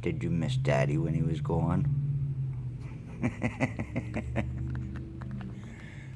Did you miss Daddy when he was gone?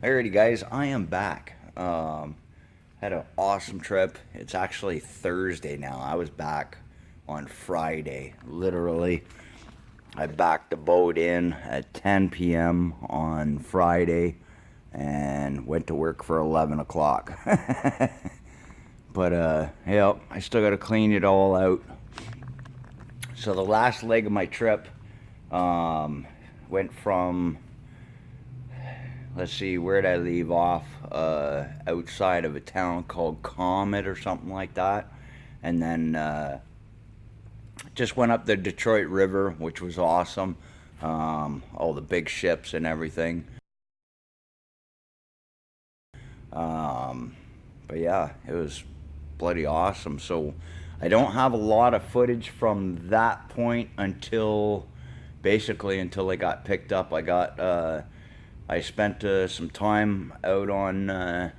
Alrighty, guys, I am back. Had an awesome trip. It's actually Thursday now. I was back on Friday, literally. I backed the boat in at 10 p.m. on Friday and went to work for 11 o'clock. But, yeah, I still got to clean it all out. So the last leg of my trip went from, let's see, where did I leave off? Outside of a town called Comet or something like that. And then just went up the Detroit River, which was awesome. All the big ships and everything. But yeah, it was bloody awesome. So I don't have a lot of footage from that point until basically until I got picked up. I spent some time out on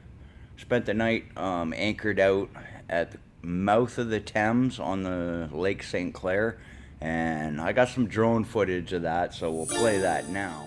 spent the night anchored out at the mouth of the Thames on the Lake St. Clair, and I got some drone footage of that, so we'll play that now.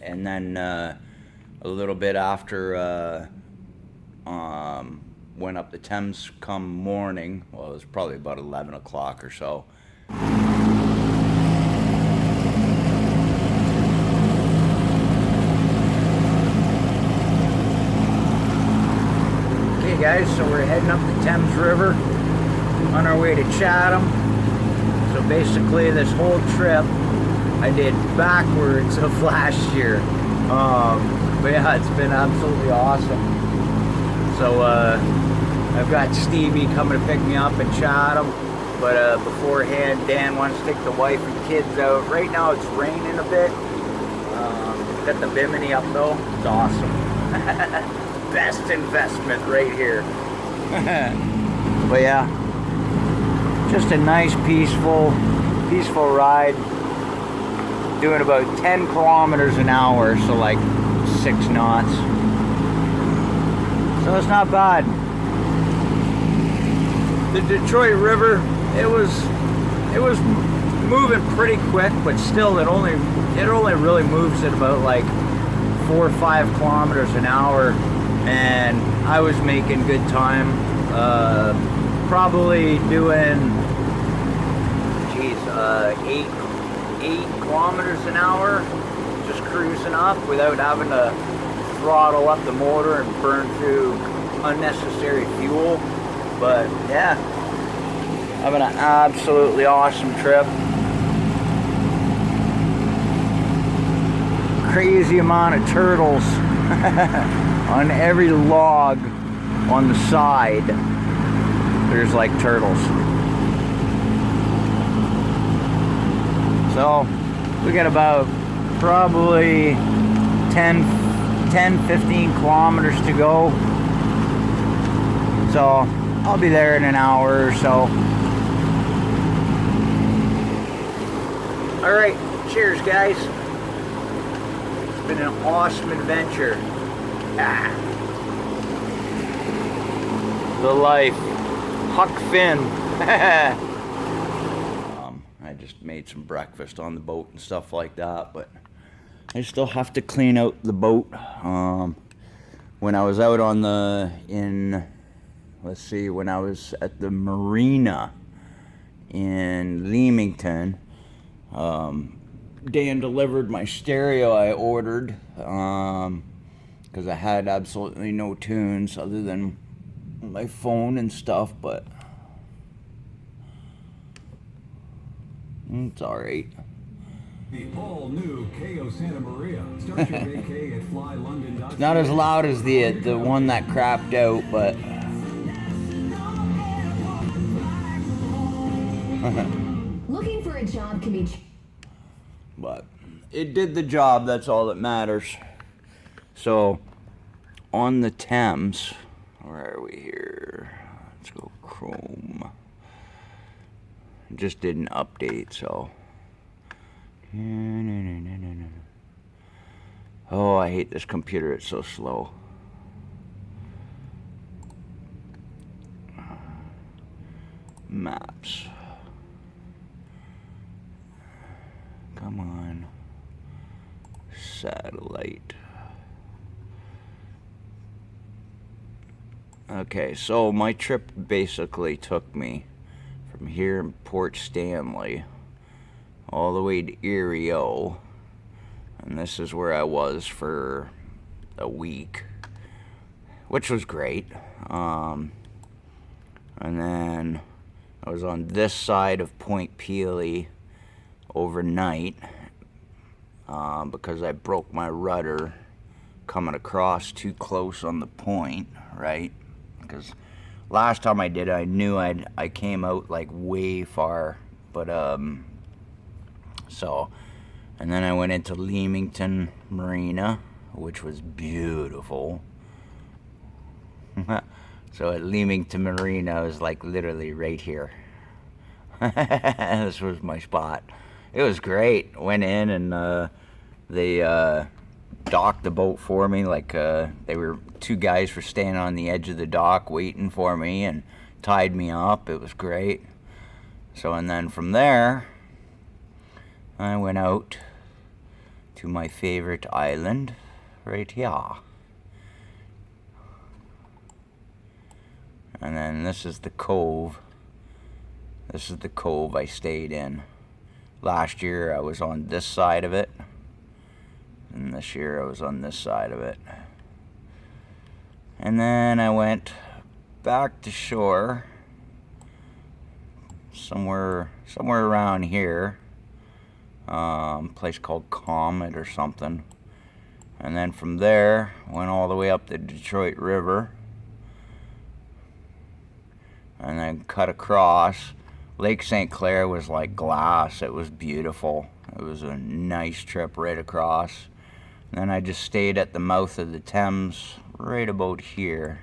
And then a little bit after went up the Thames come morning. Well, it was probably about 11 o'clock or so. Okay guys, so we're heading up the Thames River on our way to Chatham. So basically this whole trip I did backwards of last year. But yeah, it's been absolutely awesome. So I've got Stevie coming to pick me up in Chatham. But beforehand, Dan wants to take the wife and kids out. Right now it's raining a bit. Got the Bimini up though. It's awesome. Best investment right here. But yeah, just a nice peaceful ride. Doing about 10 kilometers an hour, so like 6 knots. So it's not bad. The Detroit River, it was moving pretty quick, but still it only really moves at about like 4 or 5 kilometers an hour, and I was making good time. Probably doing 8 kilometers an hour, just cruising up without having to throttle up the motor and burn through unnecessary fuel. But yeah, having an absolutely awesome trip. Crazy amount of turtles on every log on the side. There's like turtles. So we got about probably 10-15 kilometers to go. So I'll be there in an hour or so. All right, cheers guys. It's been an awesome adventure. The life. Huck Finn. I just made some breakfast on the boat and stuff like that, but I still have to clean out the boat. When I was out on when I was at the marina in Leamington, Dan delivered my stereo I ordered, because I had absolutely no tunes other than my phone and stuff, but it's alright. The all-new KO Santa Maria. Start your vacay at flylondon.ca. It's not as loud as the one that crapped out, but Looking for a job can be... but it did the job. That's all that matters. So on the Thames, where are we here? Let's go Chrome. Just did an update, so. Oh, I hate this computer. It's so slow. Maps. Come on. Satellite. Okay, so my trip basically took me from here in Port Stanley all the way to Erie, and this is where I was for a week, which was great. And then I was on this side of Point Pelee overnight, because I broke my rudder coming across too close on the point, right? Because last time I did it, I knew I came out like way far, but so, and then I went into Leamington Marina, which was beautiful. So at Leamington Marina, I was like literally right here. This was my spot. It was great. Went in and they docked the boat for me. Like they were 2 guys were standing on the edge of the dock waiting for me and tied me up. It was great. So, and then from there, I went out to my favorite island right here. And then this is the cove. This is the cove I stayed in. Last year I was on this side of it, and this year I was on this side of it. And then I went back to shore, somewhere around here. place called Comet or something. And then from there, went all the way up the Detroit River. And then cut across. Lake St. Clair was like glass. It was beautiful. It was a nice trip right across. And then I just stayed at the mouth of the Thames, right about here.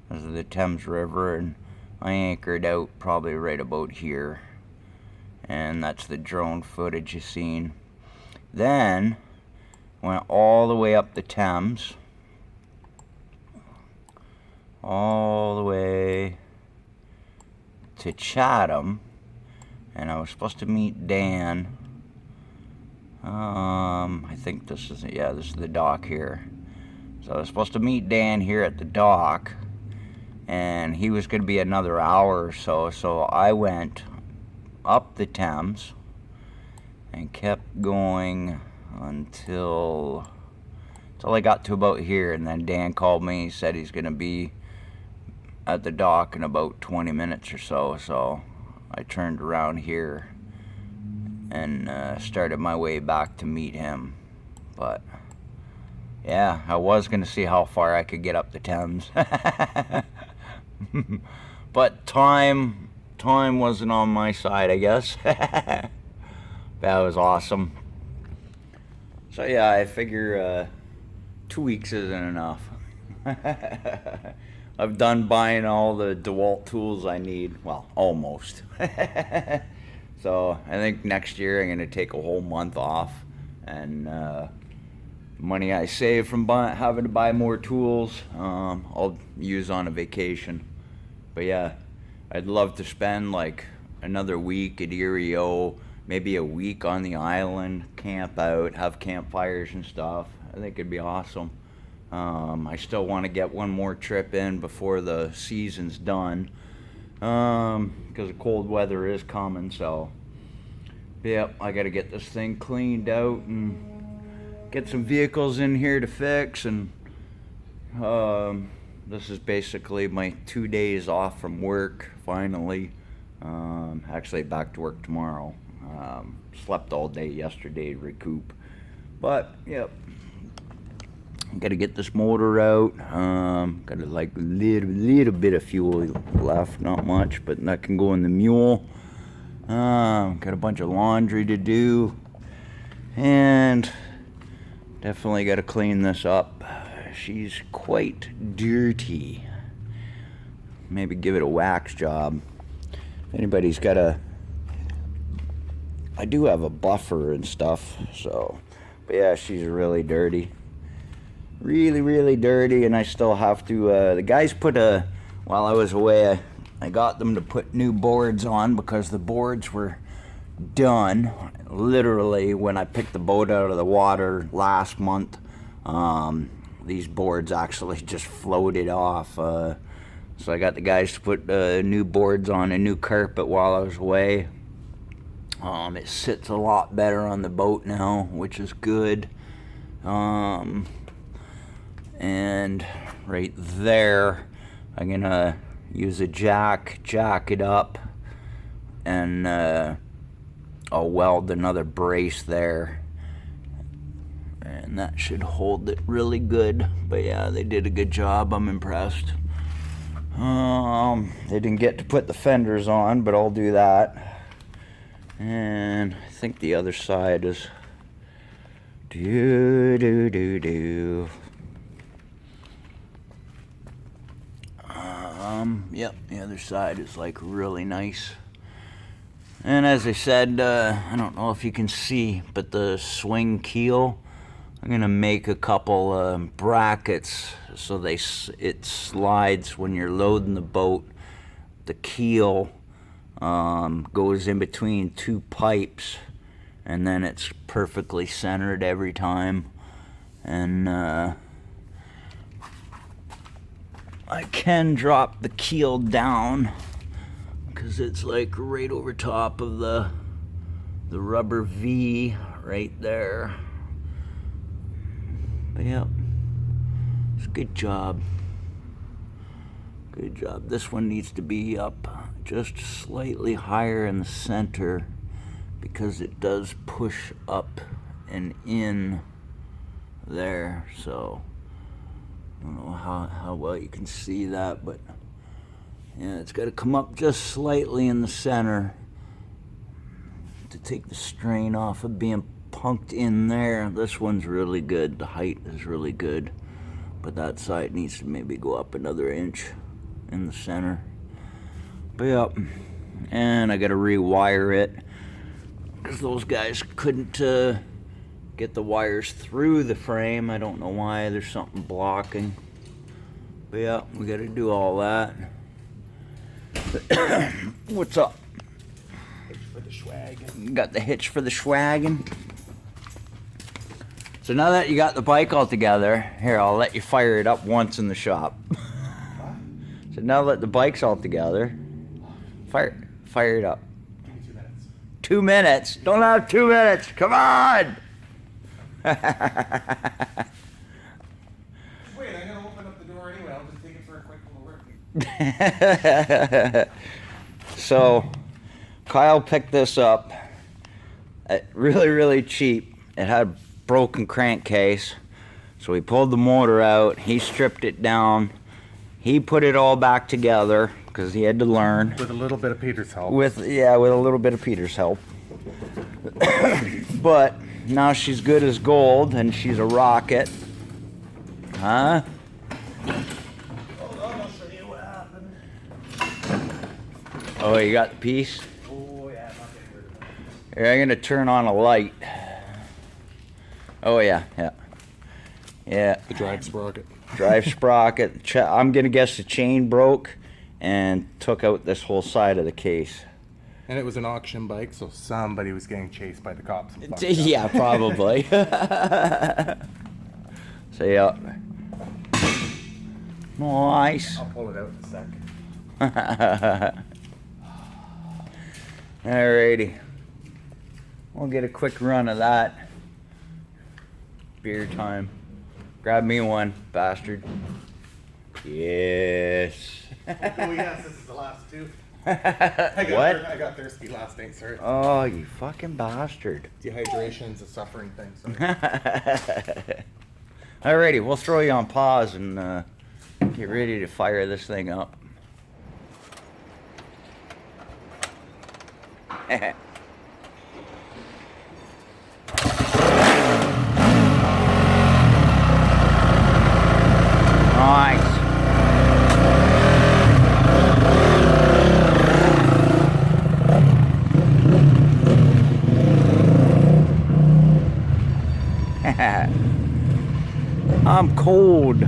This is the Thames River, and I anchored out probably right about here. And that's the drone footage you've seen. Then went all the way up the Thames, all the way to Chatham, and I was supposed to meet Dan. I think this is the dock here. So I was supposed to meet Dan here at the dock, and he was going to be another hour or so. So I went up the Thames and kept going until I got to about here, and then Dan called me. He said he's going to be at the dock in about 20 minutes or so. So I turned around here and started my way back to meet him. But yeah, I was going to see how far I could get up the Thames. But time wasn't on my side, I guess. That was awesome. So yeah, I figure 2 weeks isn't enough. I've done buying all the DeWalt tools I need. Well, almost. So I think next year I'm going to take a whole month off, and money I save from having to buy more tools, I'll use on a vacation. But yeah, I'd love to spend like another week at Erie, maybe a week on the island, camp out, have campfires and stuff. I think it'd be awesome. I still want to get one more trip in before the season's done, because the cold weather is coming. So yep, I got to get this thing cleaned out and get some vehicles in here to fix. And this is basically my 2 days off from work finally. Actually back to work tomorrow. Slept all day yesterday to recoup, but yep, gotta get this motor out. Got like little bit of fuel left, not much, but that can go in the mule. Got a bunch of laundry to do, and definitely got to clean this up. She's quite dirty. Maybe give it a wax job. If anybody's got I do have a buffer and stuff, so, but yeah, she's really dirty. Really dirty, and I still have to, the guys while I was away, I got them to put new boards on because the boards were done. Literally, when I picked the boat out of the water last month, these boards actually just floated off. So I got the guys to put new boards on, a new carpet while I was away. It sits a lot better on the boat now, which is good. And right there, I'm gonna use a jack it up, and I'll weld another brace there, and that should hold it really good. But yeah, they did a good job. I'm impressed. They didn't get to put the fenders on, but I'll do that. And I think the other side is yep, the other side is like really nice. And as I said, I don't know if you can see, but the swing keel, I'm gonna make a couple brackets so it slides when you're loading the boat. The keel goes in between two pipes, and then it's perfectly centered every time. And I can drop the keel down because it's like right over top of the rubber V right there. But yeah, it's a good job. Good job. This one needs to be up just slightly higher in the center because it does push up and in there. So I don't know how well you can see that, but yeah, it's got to come up just slightly in the center to take the strain off of being punked in there. This one's really good. The height is really good, but that side needs to maybe go up another inch in the center. But yeah, and I got to rewire it because those guys couldn't get the wires through the frame. I don't know why. There's something blocking. But yeah, we got to do all that. What's up? Hitch for the schwaggin'. You got the hitch for the schwaggin'. So now that you got the bike all together, here, I'll let you fire it up once in the shop. So now that the bike's all together, fire it up. Give me 2 minutes. 2 minutes? Don't have 2 minutes. Come on! Wait, I'm gonna open up the door anyway. I'll just take it for a quick little rip. So, Kyle picked this up at really cheap. It had a broken crankcase, so he pulled the motor out. He stripped it down. He put it all back together because he had to learn. With a little bit of Peter's help. With a little bit of Peter's help. But now she's good as gold, and she's a rocket. Huh? Hold on, I'll show you what happened. Oh, you got the piece? Oh yeah, I'm not getting rid of that. Here, I'm gonna turn on a light. Oh yeah. Yeah. The drive sprocket. Drive sprocket. I'm gonna guess the chain broke and took out this whole side of the case. And it was an auction bike, so somebody was getting chased by the cops. And fucked up. Yeah, probably. So yeah. Nice. I'll pull it out in a sec. Alrighty. We'll get a quick run of that. Beer time. Grab me one, bastard. Yes. Oh yes, this is the last two. What? I got thirsty last night, sir. Oh, you fucking bastard. Dehydration's a suffering thing, so. Alrighty, we'll throw you on pause and get ready to fire this thing up. Nice. I'm cold.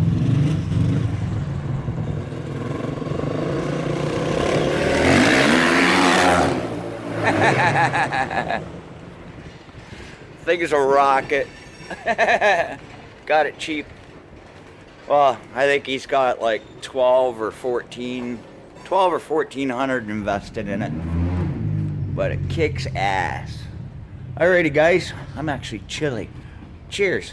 Thing is a rocket. Got it cheap. Well, I think he's got like 12 or 1400 invested in it. But it kicks ass. Alrighty guys, I'm actually chilly. Cheers.